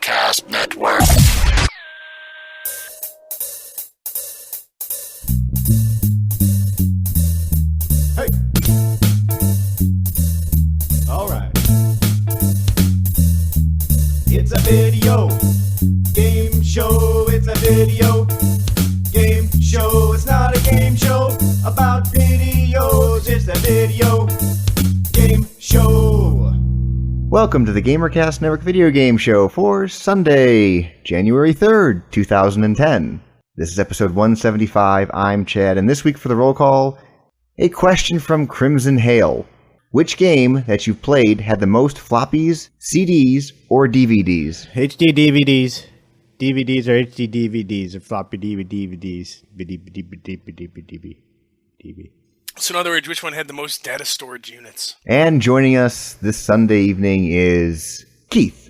Gamercast Network. Hey. All right. It's a video game show. It's a video game show. It's not a game show about videos. It's a video game show. Welcome to the Gamercast Network video game show for Sunday, January 3rd, 2010. This is episode 175. I'm Chad, and this week for the roll call, a question from Crimson Hail. Which game that you've played had the most floppies, CDs, or DVDs? HD DVDs. DVDs or HD DVDs or floppy DVDs. DV. So in other words, which one had the most data storage units? And joining us this Sunday evening is Keith.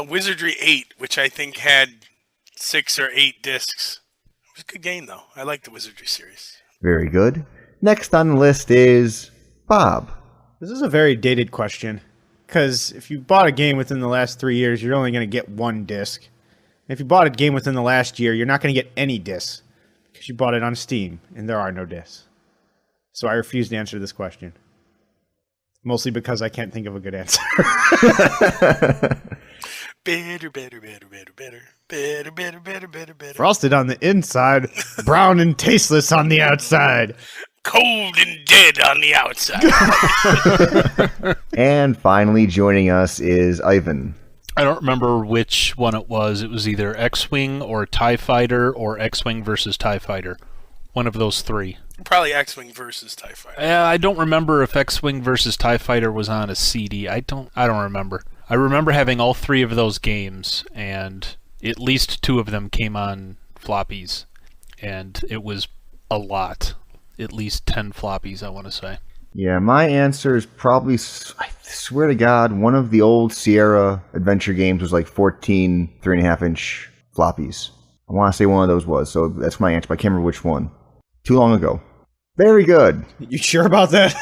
Wizardry 8, which I think had 6 or 8 discs. It was a good game, though. I like the Wizardry series. Very good. Next on the list is Bob. This is a very dated question, because if you bought a game within the last 3 years, you're only going to get one disc. And if you bought a game within the last year, you're not going to get any discs, because you bought it on Steam, and there are no discs. So I refuse to answer this question. Mostly because I can't think of a good answer. Better. Frosted on the inside, brown and tasteless on the outside. Cold and dead on the outside. And finally joining us is Ivan. I don't remember which one it was. It was either X-Wing or TIE Fighter or X-Wing versus TIE Fighter. One of those three. Probably X-Wing versus TIE Fighter. I don't remember if X-Wing versus TIE Fighter was on a CD. I don't remember. I remember having all three of those games, and at least 2 of them came on floppies, and it was a lot. At least 10 floppies, I want to say. Yeah, my answer is probably, I swear to God, one of the old Sierra adventure games was like 14 3.5-inch floppies. I want to say one of those was, so that's my answer, but I can't remember which one. Too long ago. Very good. You sure about that?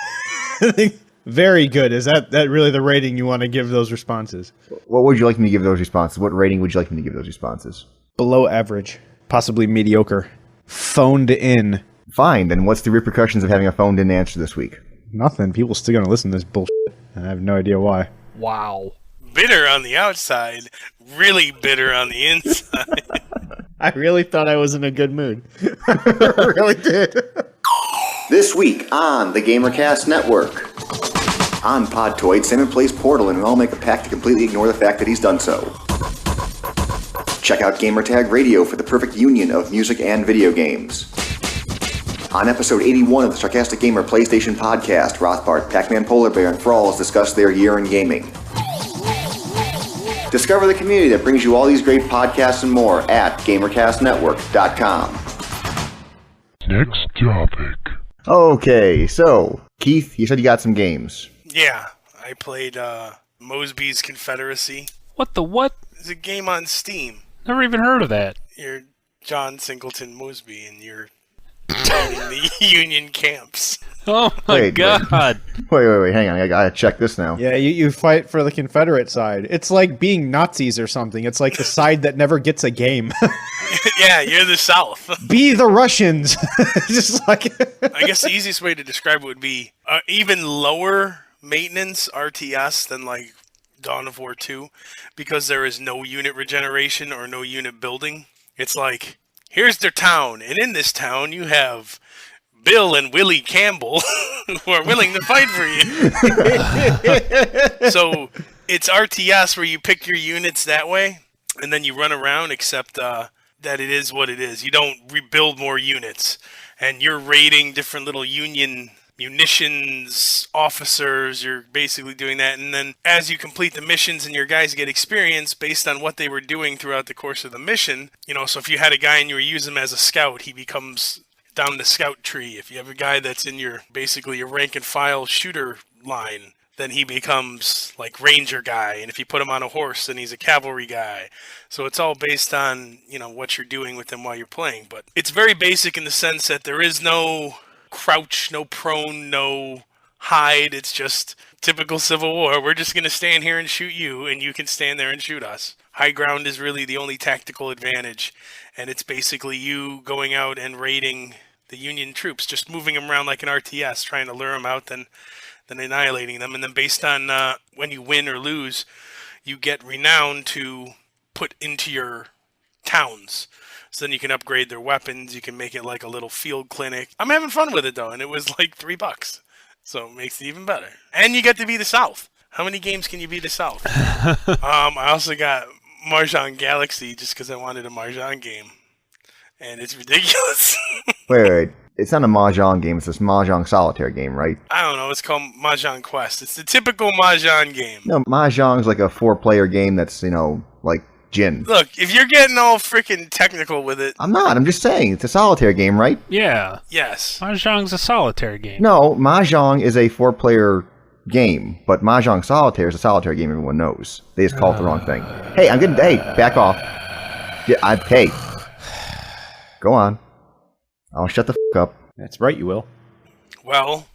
Very good. Is that really the rating you want to give those responses? What would you like me to give those responses? What rating would you like me to give those responses? Below average. Possibly mediocre. Phoned in. Fine, then what's the repercussions of having a phoned-in answer this week? Nothing. People still going to listen to this bullshit. I have no idea why. Wow. Bitter on the outside, really bitter on the inside. I really thought I was in a good mood. I really did. This week on the Gamercast Network. On Podtoid, Simon plays Portal and we all make a pact to completely ignore the fact that he's done so. Check out Gamertag Radio for the perfect union of music and video games. On episode 81 of the Sarcastic Gamer PlayStation Podcast, Rothbard, Pac-Man Polar Bear, and Thralls discuss their year in gaming. Discover the community that brings you all these great podcasts and more at GamerCastNetwork.com. Next topic. Okay, so, Keith, you said you got some games. Yeah, I played Mosby's Confederacy. What the what? It's a game on Steam. Never even heard of that. You're John Singleton Mosby, and you're in the Union camps. Oh my god. Wait, hang on, I gotta check this now. Yeah, you fight for the Confederate side. It's like being Nazis or something. It's like the side that never gets a game. Yeah, you're the South. Be the Russians. Just like... I guess the easiest way to describe it would be even lower maintenance RTS than like Dawn of War 2, because there is no unit regeneration or no unit building. It's like, here's their town, and in this town you have Bill and Willie Campbell who are willing to fight for you. So it's RTS where you pick your units that way, and then you run around, except that it is what it is. You don't rebuild more units, and you're raiding different little Union munitions officers. You're basically doing that, and then as you complete the missions and your guys get experience based on what they were doing throughout the course of the mission, so if you had a guy and you were using him as a scout, he becomes down the scout tree. If you have a guy that's in your rank and file shooter line, then he becomes like ranger guy, and if you put him on a horse, then he's a cavalry guy. So it's all based on what you're doing with him while you're playing. But it's very basic in the sense that there is no crouch, no prone, no hide. It's just typical Civil War. We're just going to stand here and shoot you, and you can stand there and shoot us. High ground is really the only tactical advantage, and it's basically you going out and raiding the Union troops, just moving them around like an RTS, trying to lure them out, then annihilating them. And then based on when you win or lose, you get renown to put into your towns. So then you can upgrade their weapons. You can make it like a little field clinic. I'm having fun with it, though, and it was like $3. So it makes it even better. And you get to be the South. How many games can you be the South? I also got Mahjongg Galaxy just because I wanted a Mahjongg game. And it's ridiculous. Wait. It's not a Mahjong game. It's this Mahjong solitaire game, right? I don't know. It's called Mahjong Quest. It's the typical Mahjong game. No, Mahjong's like a 4-player game that's, like Jin. Look, if you're getting all freaking technical with it... I'm not. I'm just saying. It's a solitaire game, right? Yeah. Yes. Mahjong's a solitaire game. No, Mahjong is a 4-player game, but Mahjong Solitaire is a solitaire game everyone knows. They just call it the wrong thing. Hey, hey, back off. Yeah, hey. Go on. I'll shut the up. That's right, you will. Well,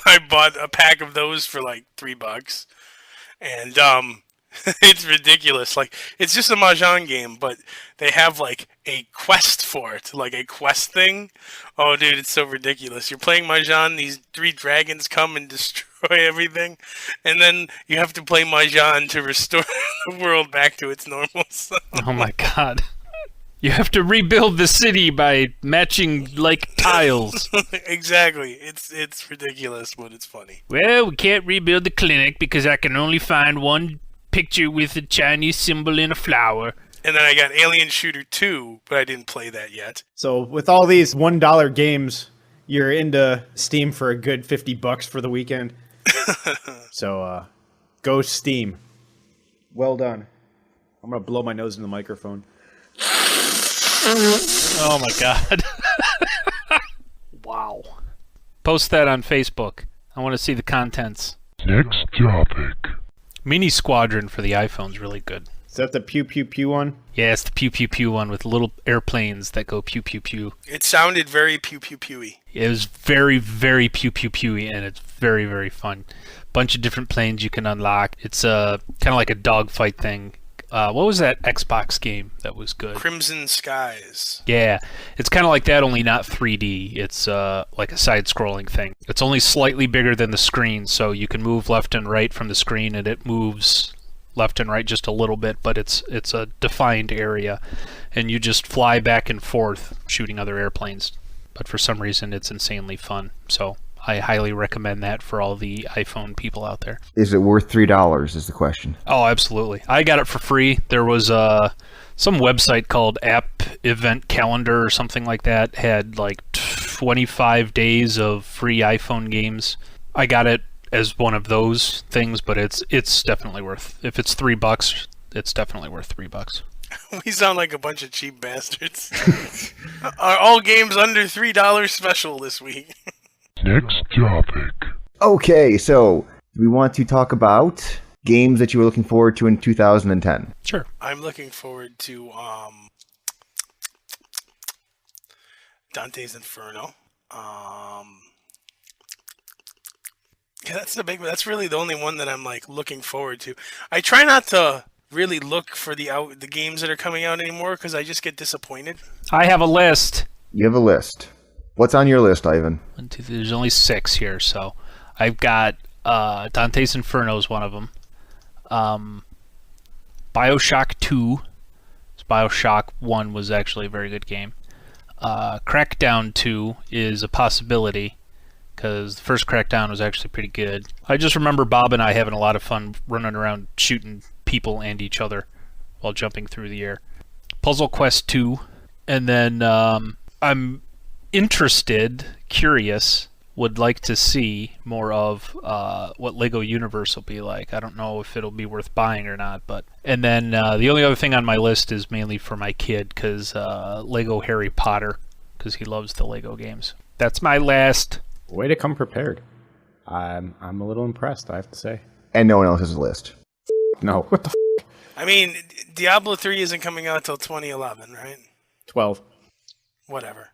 I bought a pack of those for like $3, and it's ridiculous. Like, it's just a Mahjong game, but they have like a quest for it, like a quest thing. Oh, dude, it's so ridiculous. You're playing Mahjong, these 3 dragons come and destroy everything, and then you have to play Mahjong to restore the world back to its normal self. Oh my god. You have to rebuild the city by matching, like, tiles. Exactly. It's ridiculous, but it's funny. Well, we can't rebuild the clinic because I can only find one picture with a Chinese symbol in a flower. And then I got Alien Shooter 2, but I didn't play that yet. So with all these $1 games, you're into Steam for a good $50 for the weekend. So go Steam. Well done. I'm going to blow my nose in the microphone. Oh my god. Wow. Post that on Facebook. I want to see the contents. Next topic. Minisquadron for the iPhone's really good. Is that the pew pew pew one? Yeah, it's the pew pew pew one with little airplanes that go pew pew pew. It sounded very pew pew pewy. It was very, very pew pew pewy, and it's very, very fun. Bunch of different planes you can unlock. It's kind of like a dogfight thing. What was that Xbox game that was good? Crimson Skies. Yeah, it's kind of like that, only not 3D. It's like a side-scrolling thing. It's only slightly bigger than the screen, so you can move left and right from the screen, and it moves left and right just a little bit, but it's a defined area, and you just fly back and forth shooting other airplanes. But for some reason, it's insanely fun, so I highly recommend that for all the iPhone people out there. Is it worth $3 is the question. Oh, absolutely. I got it for free. There was some website called App Event Calendar or something like that. Had like 25 days of free iPhone games. I got it as one of those things, but it's definitely worth. If it's $3, it's definitely worth $3. We sound like a bunch of cheap bastards. Are all games under $3 special this week? Next topic. Okay, so we want to talk about games that you were looking forward to in 2010. Sure. I'm looking forward to Dante's Inferno. Yeah, that's really the only one that I'm like looking forward to. I try not to really look for the games that are coming out anymore because I just get disappointed. I have a list. You have a list. What's on your list, Ivan? There's only 6 here, so I've got Dante's Inferno is one of them. BioShock 2. BioShock 1 was actually a very good game. Crackdown 2 is a possibility because the first Crackdown was actually pretty good. I just remember Bob and I having a lot of fun running around shooting people and each other while jumping through the air. Puzzle Quest 2, and then I'm curious, would like to see more of what Lego Universe will be like. I don't know if it'll be worth buying or not, but and then the only other thing on my list is mainly for my kid because Lego Harry Potter because he loves the Lego games. That's my last. Way to come prepared. I'm a little impressed, I have to say. And no one else has a list. No. What the f***? I mean, Diablo 3 isn't coming out till 2011, right? 12. Whatever.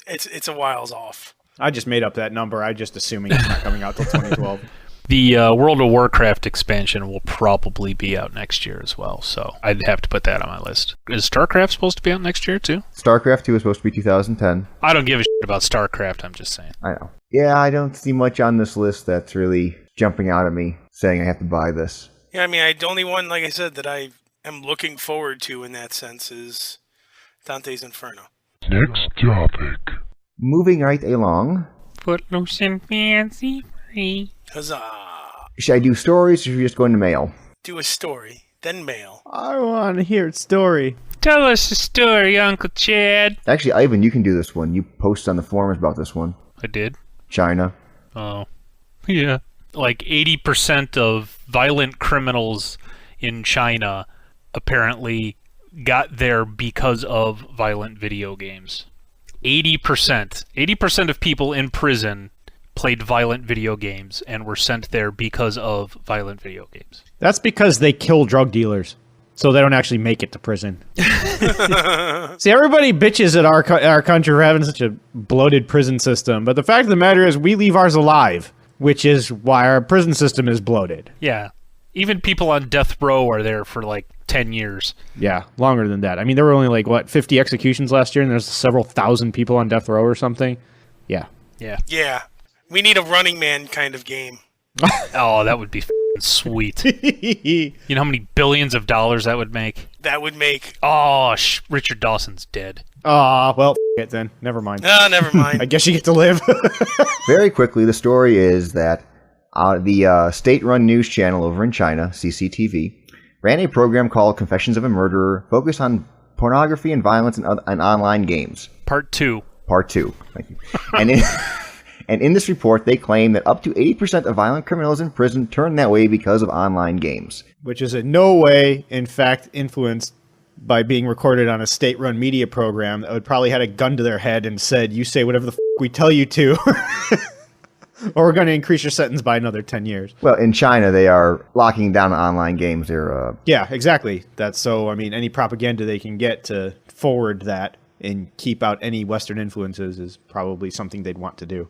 It's a whiles off. I just made up that number. I'm just assuming it's not coming out till 2012. The World of Warcraft expansion will probably be out next year as well, so I'd have to put that on my list. Is StarCraft supposed to be out next year too? StarCraft 2 is supposed to be 2010. I don't give a shit about StarCraft, I'm just saying. I know. Yeah, I don't see much on this list that's really jumping out at me, saying I have to buy this. Yeah, I mean, the only one, like I said, that I am looking forward to in that sense is Dante's Inferno. Next topic. Moving right along. Footloose and fancy free. Huzzah! Should I do stories or should we just go into mail? Do a story, then mail. I want to hear its story. Tell us a story, Uncle Chad. Actually, Ivan, you can do this one. You posted on the forums about this one. I did? China. Oh. Yeah. Like 80% of violent criminals in China apparently got there because of violent video games. 80%. 80% of people in prison played violent video games and were sent there because of violent video games. That's because they kill drug dealers, so they don't actually make it to prison. See, everybody bitches at our country for having such a bloated prison system, but the fact of the matter is we leave ours alive, which is why our prison system is bloated. Yeah. Even people on death row are there for like 10 years. Yeah, longer than that. I mean, there were only 50 executions last year, and there's several thousand people on death row or something. Yeah. Yeah. Yeah. We need a Running Man kind of game. Oh, that would be f***ing sweet. You know how many billions of dollars that would make? That would make... Oh, Richard Dawson's dead. Well, f*** it then. Never mind. Oh, never mind. I guess you get to live. Very quickly, the story is that the state-run news channel over in China, CCTV, ran a program called Confessions of a Murderer, focused on pornography and violence in online games. Part 2. Part 2. Thank you. And in this report, they claim that up to 80% of violent criminals in prison turn that way because of online games. Which is in no way, in fact, influenced by being recorded on a state-run media program that would probably had a gun to their head and said, you say whatever the f*** we tell you to, or we're going to increase your sentence by another 10 years. Well, in China, they are locking down online games. They're Yeah, exactly. That's so, I mean, any propaganda they can get to forward that and keep out any Western influences is probably something they'd want to do.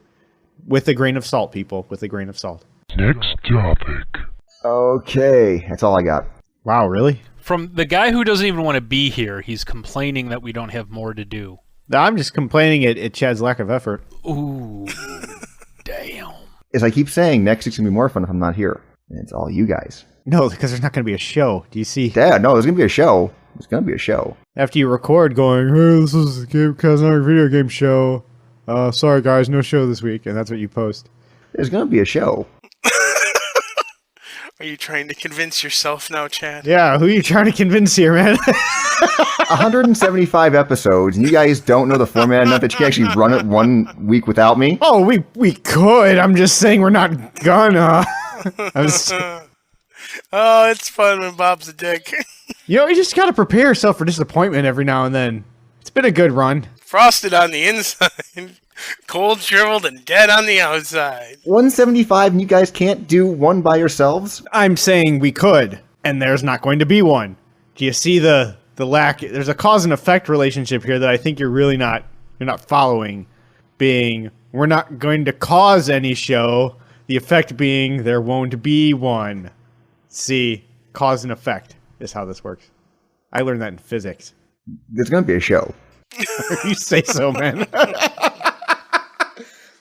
With a grain of salt, people. With a grain of salt. Next topic. Okay, that's all I got. Wow, really? From the guy who doesn't even want to be here, he's complaining that we don't have more to do. I'm just complaining at Chad's lack of effort. Ooh. Damn. As I keep saying, next week's going to be more fun if I'm not here. And it's all you guys. No, because there's not going to be a show. Do you see? Yeah, no, there's going to be a show. There's going to be a show. After you record going, hey, this is a Gamecast video game show. Sorry, guys, no show this week. And that's what you post. There's going to be a show. Are you trying to convince yourself now, Chad? Yeah, who are you trying to convince here, man? 175 episodes, and you guys don't know the format enough that you can actually run it 1 week without me? Oh, we could. I'm just saying we're not gonna. Oh, it's fun when Bob's a dick. You just gotta prepare yourself for disappointment every now and then. It's been a good run. Frosted on the inside, cold, shriveled, and dead on the outside. 175, and you guys can't do one by yourselves? I'm saying we could, and there's not going to be one. Do you see the lack? There's a cause and effect relationship here that I think you're not following. Being, we're not going to cause any show. The effect being, there won't be one. See, cause and effect is how this works. I learned that in physics. There's going to be a show. You say so, man.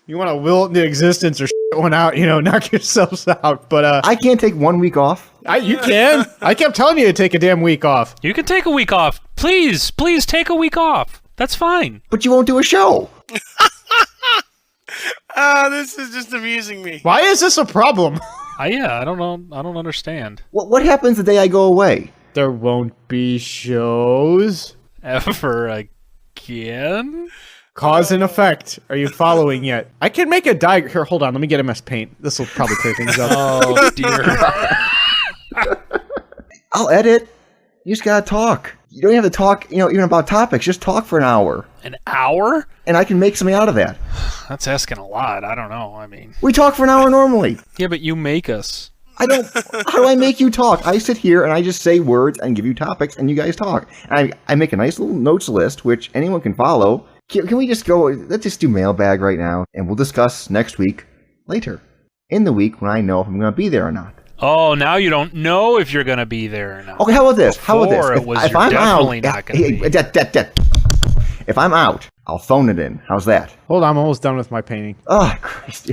You want to will it into existence or shit one out, knock yourselves out. But I can't take 1 week off. You can. I kept telling you to take a damn week off. You can take a week off. Please take a week off. That's fine. But you won't do a show. This is just amusing me. Why is this a problem? I don't know. I don't understand. What happens the day I go away? There won't be shows. Ever again? Cause and effect. Are you following yet? I can make a diagram. Here, hold on. Let me get MS Paint. This will probably clear things up. Oh, dear. I'll edit. You just gotta talk. You don't have to talk, even about topics. Just talk for an hour. An hour? And I can make something out of that. That's asking a lot. I don't know. I mean... We talk for an hour normally. Yeah, but you make us. I don't... How do I make you talk? I sit here and I just say words and give you topics and you guys talk. And I make a nice little notes list, which anyone can follow. Can we just go... Let's just do Mailbag right now, and we'll discuss next week later. in the week when I know if I'm going to be there or not. Oh, now you don't know if you're going to be there or not. Okay, how about this? Before it was If you're I'm definitely out, not going to be. If I'm out, I'll phone it in. How's that? Hold on, I'm almost done with my painting. Oh, Christ.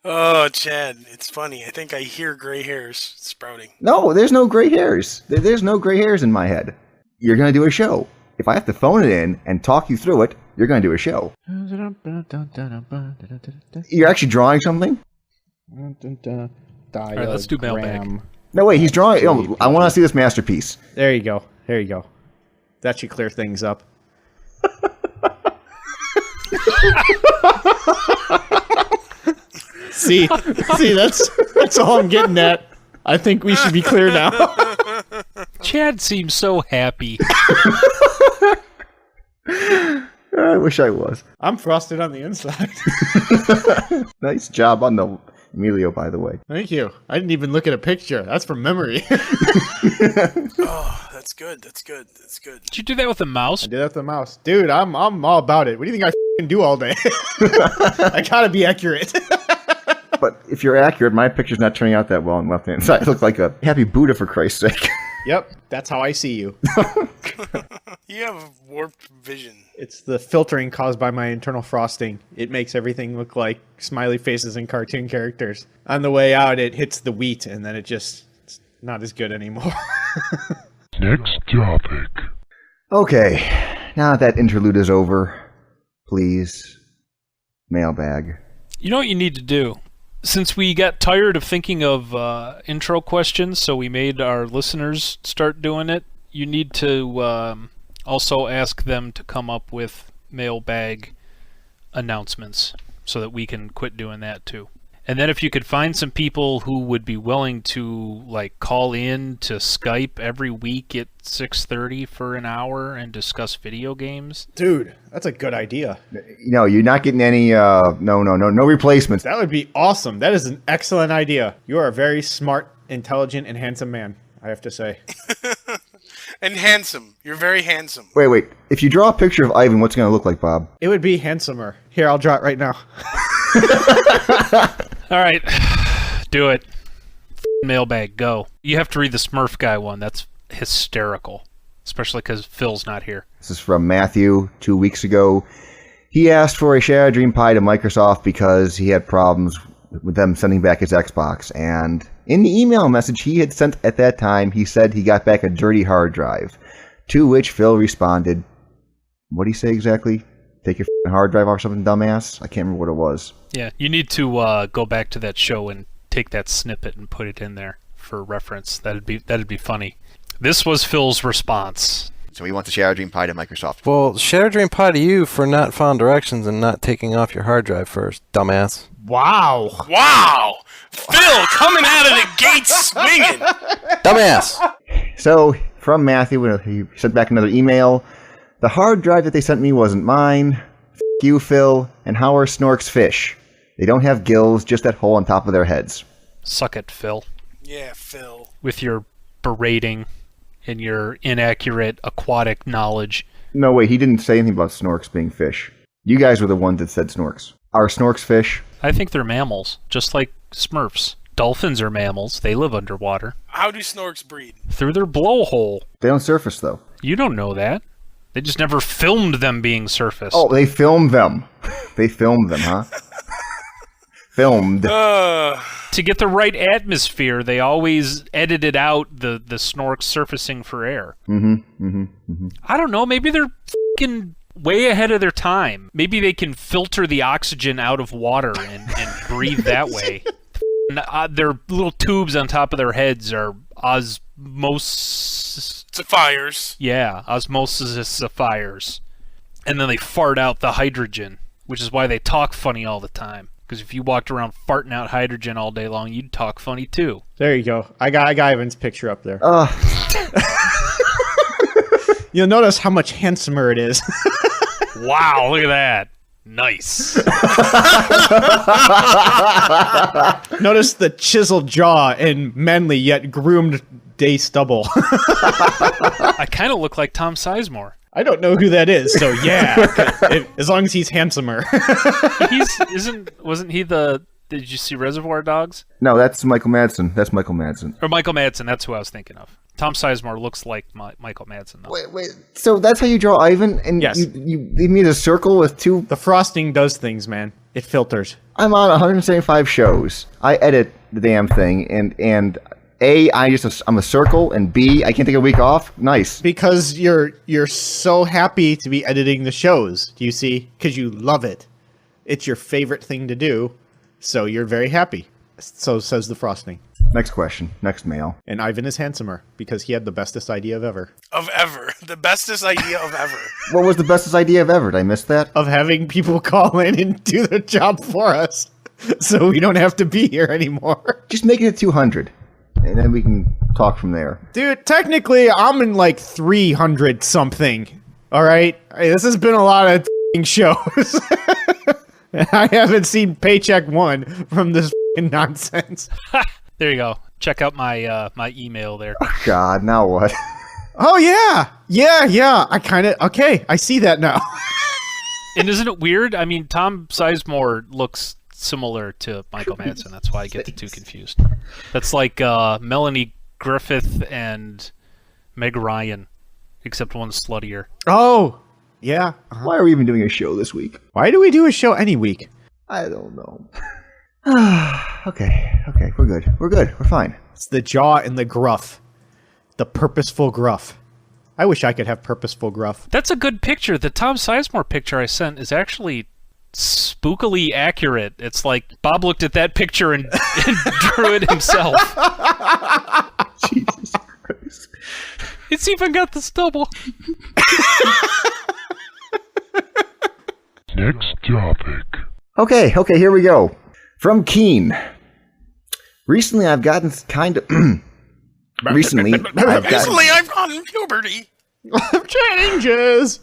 Oh, Chad, it's funny. I think I hear gray hairs sprouting. No, there's no gray hairs. There's no gray hairs in my head. You're going to do a show. If I have to phone it in and talk you through it, you're going to do a show. You're actually drawing something? All right, let's do Mailbag. No, wait, he's drawing. Oh, I want to see this masterpiece. There you go. There you go. That should clear things up. See, that's all I'm getting at. I think we should be clear now. Chad seems so happy. I wish I was. I'm frosted on the inside. Nice job on the Emilio, by the way. Thank you. I didn't even look at a picture. That's from memory. Oh, that's good. That's good. That's good. Did you do that with a mouse? I did that with the mouse. Dude, I'm all about it. What do you think I f***ing do all day? I gotta be accurate. But if you're accurate, my picture's not turning out that well on the left-hand side. I look like a happy Buddha, for Christ's sake. Yep, that's how I see you. You have warped vision. It's the filtering caused by my internal frosting. It makes everything look like smiley faces and cartoon characters. On the way out, it hits the wheat, and then it's not as good anymore. Next topic. Okay, now that interlude is over, please, mailbag. You know what you need to do? Since we got tired of thinking of intro questions, so we made our listeners start doing it, you need to also ask them to come up with mailbag announcements so that we can quit doing that too. And then if you could find some people who would be willing to like call in to Skype every week at 6:30 for an hour and discuss video games. Dude, that's a good idea. No, you're not getting any, no replacements. That would be awesome. That is an excellent idea. You are a very smart, intelligent, and handsome man, I have to say. And handsome. You're very handsome. Wait. If you draw a picture of Ivan, what's it going to look like, Bob? It would be handsomer. Here, I'll draw it right now. All right, do it. Mailbag, go. You have to read the Smurf guy one. That's hysterical, especially because Phil's not here. This is from Matthew 2 weeks ago. He asked for a Shadow Dream Pie to Microsoft because he had problems with them sending back his Xbox. And in the email message he had sent at that time, he said he got back a dirty hard drive. To which Phil responded, what did he say exactly? Take your hard drive off something, dumbass? I can't remember what it was. Yeah, you need to go back to that show and take that snippet and put it in there for reference. That'd be funny. This was Phil's response. So he wants a Shadow Dream Pie to Microsoft. Well, Shadow Dream Pie to you for not following directions and not taking off your hard drive first, dumbass. Wow. Wow! Phil coming out of the gate swinging! Dumbass! So, from Matthew, he sent back another email. The hard drive that they sent me wasn't mine. F*** you, Phil. And how are Snorks fish? They don't have gills, just that hole on top of their heads. Suck it, Phil. Yeah, Phil. With your berating and your inaccurate aquatic knowledge. No, wait, he didn't say anything about Snorks being fish. You guys were the ones that said Snorks. Are Snorks fish? I think they're mammals, just like Smurfs. Dolphins are mammals. They live underwater. How do Snorks breed? Through their blowhole. They don't surface, though. You don't know that. They just never filmed them being surfaced. Oh, they filmed them. They filmed them, huh? Filmed. To get the right atmosphere, they always edited out the snorks surfacing for air. I don't know. Maybe they're fucking way ahead of their time. Maybe they can filter the oxygen out of water and breathe that way. Their little tubes on top of their heads are Sapphires. Yeah, osmosis. And then they fart out the hydrogen, which is why they talk funny all the time. Because if you walked around farting out hydrogen all day long, you'd talk funny too. There you go. I got Ivan's picture up there. You'll notice how much handsomer it is. Wow, look at that. Nice. Notice the chiseled jaw and manly yet groomed day stubble. I kind of look like Tom Sizemore. I don't know who that is, so yeah. As long as he's handsomer. Wasn't he the... Did you see Reservoir Dogs? No, that's Michael Madsen. That's Michael Madsen. Or Michael Madsen, that's who I was thinking of. Tom Sizemore looks like Michael Madsen, though. Wait. So that's how you draw Ivan? And Yes. you leave me a circle with two... The frosting does things, man. It filters. I'm on 175 shows. I edit the damn thing, and A, I'm a circle, and B, I can't take a week off. Nice. Because you're so happy to be editing the shows, do you see? Because you love it. It's your favorite thing to do, so you're very happy. So says the frosting. Next question. Next mail. And Ivan is handsomer, because he had the bestest idea of ever. Of ever. The bestest idea of ever. What was the bestest idea of ever? Did I miss that? Of having people call in and do their job for us, so we don't have to be here anymore. Just make it 200, and then we can talk from there. Dude, technically, I'm in like 300 something. All right? Hey, this has been a lot of shows. I haven't seen paycheck one from this nonsense. There you go. Check out my my email there. God, now what? Oh, yeah. Yeah. Okay, I see that now. And isn't it weird? I mean, Tom Sizemore looks similar to Michael Madsen. That's why I get the two confused. That's like Melanie Griffith and Meg Ryan, except one's sluttier. Oh, yeah. Why are we even doing a show this week? Why do we do a show any week? I don't know. Okay, we're good. We're fine. It's the jaw and the gruff. The purposeful gruff. I wish I could have purposeful gruff. That's a good picture. The Tom Sizemore picture I sent is actually spookily accurate. It's like Bob looked at that picture and drew it himself. Jesus Christ. It's even got the stubble. Next topic. Okay, here we go. From Keen. Recently, I've gotten kind of... Recently, I've gotten puberty. Changes.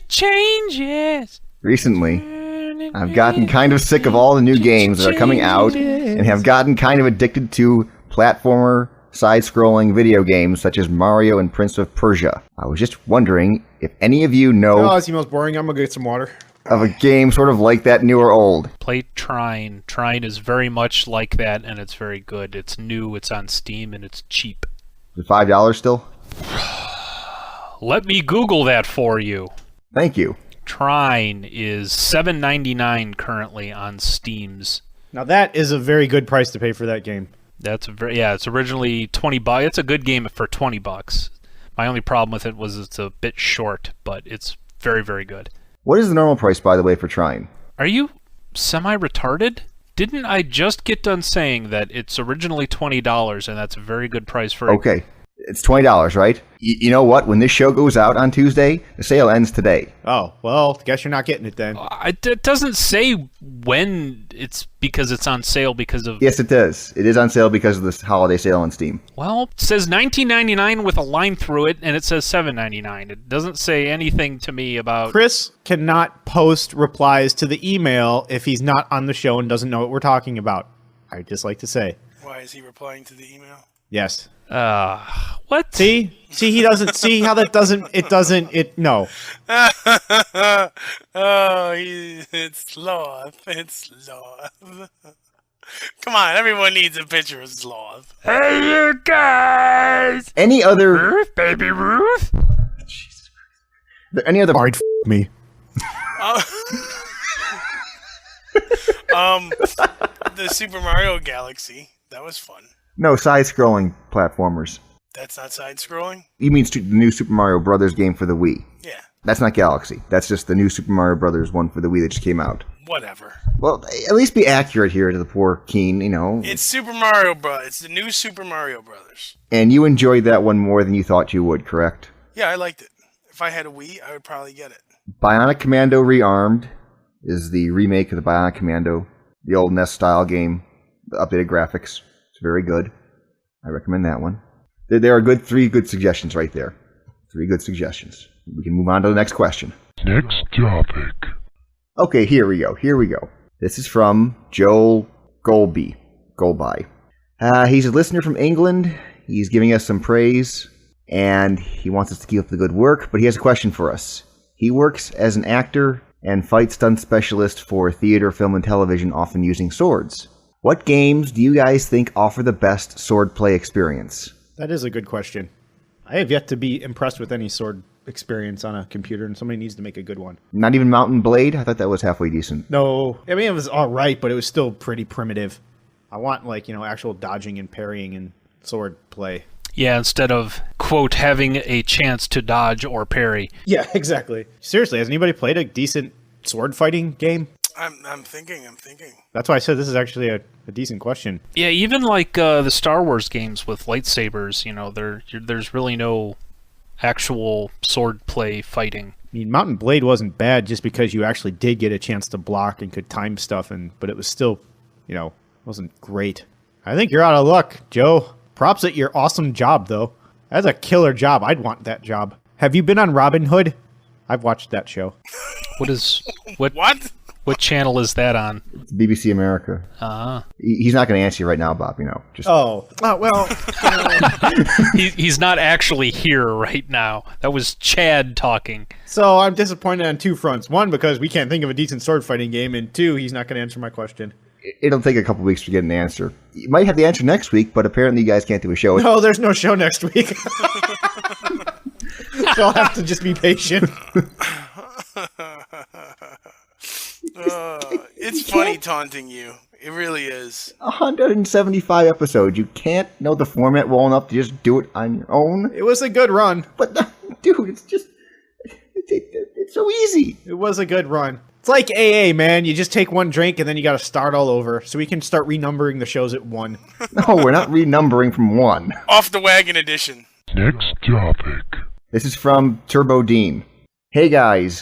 Changes. Recently, I've gotten kind of sick of all the new games that are coming out and have gotten kind of addicted to platformer, side-scrolling video games such as Mario and Prince of Persia. I was just wondering if any of you know Oh, it's the most boring. I'm gonna get some water. of a game sort of like that, new or old. Play Trine. Trine is very much like that, and it's very good. It's new, it's on Steam, and it's cheap. Is it $5 still? Let me Google that for you. Thank you. Trine is $7.99 currently on Steam's. Now that is a very good price to pay for that game. That's it's originally $20. It's a good game for $20. My only problem with it was it's a bit short, but it's very, very good. What is the normal price, by the way, for Trine? Are you semi-retarded? Didn't I just get done saying that it's originally $20 and that's a very good price for Okay. It's $20, right? You know what? When this show goes out on Tuesday, the sale ends today. Oh, well, guess you're not getting it then. It doesn't say when it's because it's on sale because of... Yes, it does. It is on sale because of this holiday sale on Steam. Well, it says $19.99 with a line through it, and it says $7.99. It doesn't say anything to me about... Chris cannot post replies to the email if he's not on the show and doesn't know what we're talking about. I'd just like to say. Why is he replying to the email? Yes. What? See, he doesn't see how that doesn't. No. Oh, it's sloth. It's sloth. Come on, everyone needs a picture of sloth. Hey, you guys! Any other... Ruth, baby Ruth? Jesus Christ. Any other... Alright, me. The Super Mario Galaxy. That was fun. No, side-scrolling platformers. That's not side-scrolling? You mean the new Super Mario Brothers game for the Wii? Yeah. That's not Galaxy. That's just the new Super Mario Brothers one for the Wii that just came out. Whatever. Well, at least be accurate here to the poor Keen, you know. It's Super Mario Bros. It's the new Super Mario Brothers. And you enjoyed that one more than you thought you would, correct? Yeah, I liked it. If I had a Wii, I would probably get it. Bionic Commando Rearmed is the remake of the Bionic Commando, the old NES-style game, the updated graphics. It's very good. I recommend that one. There are three good suggestions right there. 3 good suggestions. We can move on to the next question. Next topic. Okay, here we go. This is from Joel Golby. He's a listener from England. He's giving us some praise. and he wants us to keep up the good work, but he has a question for us. He works as an actor and fight stunt specialist for theater, film, and television, often using swords. What games do you guys think offer the best swordplay experience? That is a good question. I have yet to be impressed with any sword experience on a computer, and somebody needs to make a good one. Not even Mountain Blade? I thought that was halfway decent. No, I mean, it was all right, but it was still pretty primitive. I want, like, actual dodging and parrying and sword play. Yeah, instead of, quote, having a chance to dodge or parry. Yeah, exactly. Seriously, has anybody played a decent sword fighting game? I'm thinking. That's why I said this is actually a decent question. Yeah, even like the Star Wars games with lightsabers, there's really no actual sword play fighting. I mean, Mountain Blade wasn't bad just because you actually did get a chance to block and could time stuff, but it was still, wasn't great. I think you're out of luck, Joe. Props at your awesome job, though. That's a killer job. I'd want that job. Have you been on Robin Hood? I've watched that show. What? What channel is that on? It's BBC America. He's not going to answer you right now, Bob. Well. He's not actually here right now. That was Chad talking. So I'm disappointed on two fronts. One, because we can't think of a decent sword fighting game, and two, he's not going to answer my question. It'll take a couple weeks to get an answer. You might have the answer next week, but apparently you guys can't do a show. No, there's no show next week. So I'll have to just be patient. It's funny taunting you. It really is. 175 episodes. You can't know the format well enough to just do it on your own. It was a good run. But, dude, it's so easy. It was a good run. It's like AA, man. You just take one drink and then you got to start all over. So we can start renumbering the shows at 1. No, we're not renumbering from 1. Off the wagon edition. Next topic. This is from Turbo Dean. Hey guys,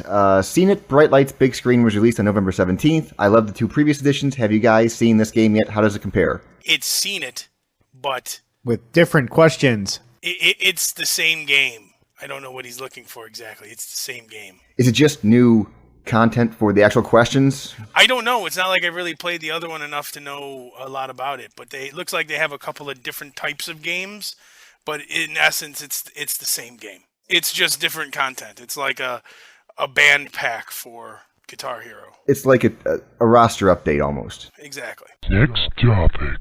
seen it. Bright Lights Big Screen was released on November 17th. I love the 2 previous editions. Have you guys seen this game yet? How does it compare? It's seen it, but with different questions. It's the same game. I don't know what he's looking for exactly. It's the same game. Is it just new content for the actual questions? I don't know. It's not like I really played the other one enough to know a lot about it, but it looks like they have a couple of different types of games, but in essence, it's the same game. It's just different content. It's like a band pack for Guitar Hero. It's like a roster update almost. Exactly. Next topic.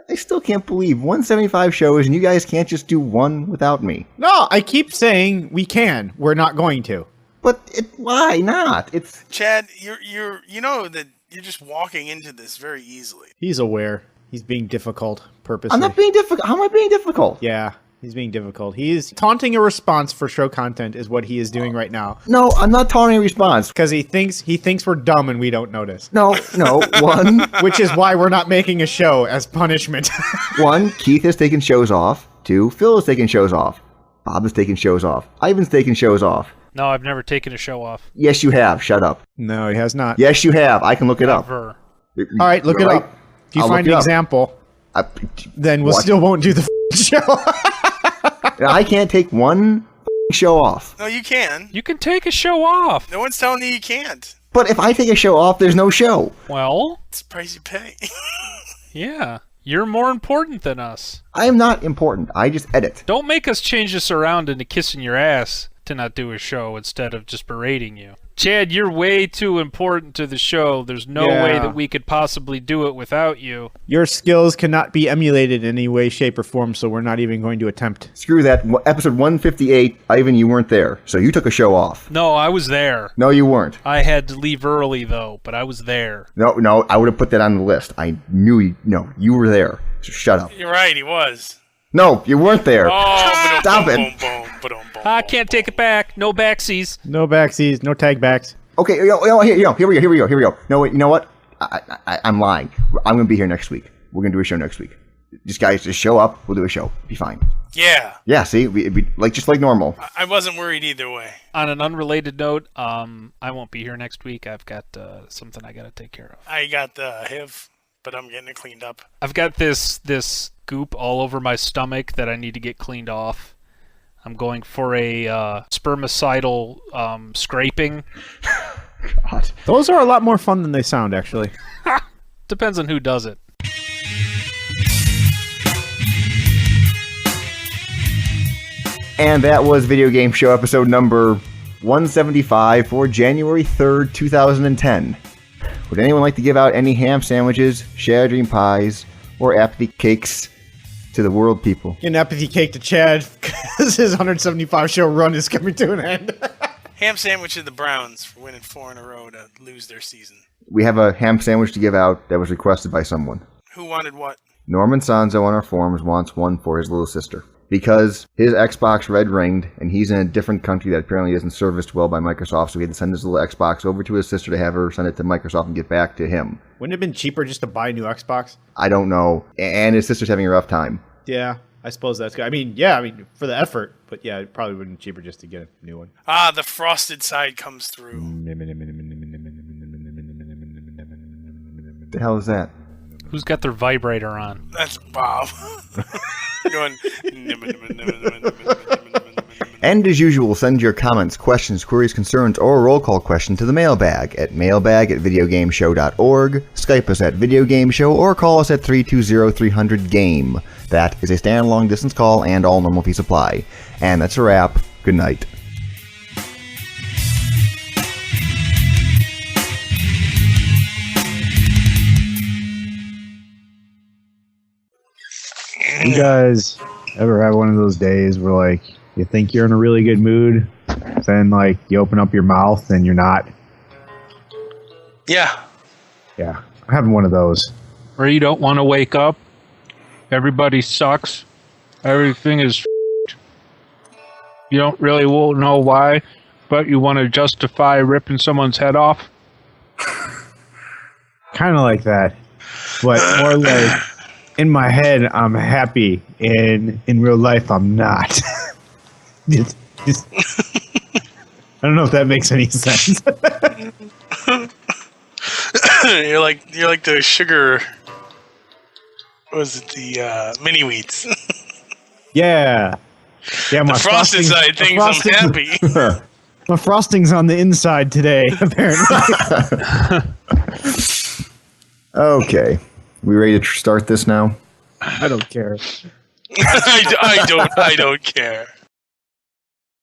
I still can't believe 175 shows and you guys can't just do one without me. No, I keep saying we can. We're not going to. But why not? It's Chad, you know that you're just walking into this very easily. He's aware. He's being difficult purposely. I'm not being difficult. How am I being difficult? Yeah. He's being difficult. He's taunting a response for show content is what he is doing right now. No, I'm not taunting a response. Because he thinks we're dumb and we don't notice. No, 1. Which is why we're not making a show as punishment. 1, Keith has taken shows off. 2, Phil has taken shows off. Bob has taken shows off. Ivan's taken shows off. No, I've never taken a show off. Yes, you have. Shut up. No, he has not. Yes, you have. I can look it up. Never. All right, look it up. If you find an example, then we still won't do the show. I can't take one show off. No, you can. You can take a show off. No one's telling you can't. But if I take a show off, there's no show. Well, it's the price you pay. Yeah. You're more important than us. I am not important. I just edit. Don't make us change this around into kissing your ass to not do a show instead of just berating you. Chad, you're way too important to the show. There's no way that we could possibly do it without you. Your skills cannot be emulated in any way, shape, or form, so we're not even going to attempt. Screw that. Episode 158, Ivan, you weren't there, so you took a show off. No, I was there. No, you weren't. I had to leave early, though, but I was there. No, I would have put that on the list. I knew you were there. So shut up. You're right, he was. No, you weren't there. Oh, stop it. I can't take it back. No backsies. No backsies. No tag backs. Okay, here we go. No, wait, you know what? I'm lying. I'm going to be here next week. We're going to do a show next week. Just guys, just show up. We'll do a show. Be fine. Yeah. Yeah, see? It'd be just like normal. I wasn't worried either way. On an unrelated note, I won't be here next week. I've got something I got to take care of. I got the HIV, but I'm getting it cleaned up. I've got this goop all over my stomach that I need to get cleaned off. I'm going for a spermicidal scraping. God. Those are a lot more fun than they sound, actually. Depends on who does it. And that was Video Game Show episode number 175 for January 3rd, 2010. Would anyone like to give out any ham sandwiches, Shadow Dream pies, or apathy cakes to the world people? An apathy cake to Chad because his 175 show run is coming to an end. Ham sandwich to the Browns for winning 4 in a row to lose their season. We have a ham sandwich to give out that was requested by someone. Who wanted what? Norman Sanzo on our forums wants one for his little sister. Because his Xbox red ringed, and he's in a different country that apparently isn't serviced well by Microsoft, so he had to send his little Xbox over to his sister to have her send it to Microsoft and get back to him. Wouldn't it have been cheaper just to buy a new Xbox? I don't know. And his sister's having a rough time. Yeah, I suppose that's good. I mean, for the effort, but yeah, it probably would have been cheaper just to get a new one. Ah, the frosted side comes through. What the hell is that? Who's got their vibrator on? That's Bob. Going. And as usual, send your comments, questions, queries, concerns, or a roll call question to the mailbag at mailbag@videogameshow.org, Skype us at videogameshow, or call us at 320-300-GAME. That is a stand long distance call and all normal fees apply. And that's a wrap. Good night. You guys ever have one of those days where, like, you think you're in a really good mood, then, like, you open up your mouth and you're not? Yeah. Yeah, I'm having one of those. Or you don't want to wake up. Everybody sucks. Everything is f***ed. You don't really know why, but you want to justify ripping someone's head off. Kind of like that, but more like in my head I'm happy, and in real life I'm not. Just- I don't know if that makes any sense. you're like the sugar. What was it? The mini wheats. Yeah. Yeah, The frosted side thinks I'm happy. My frosting's on the inside today, apparently. Okay. We ready to start this now? I don't care. I don't care.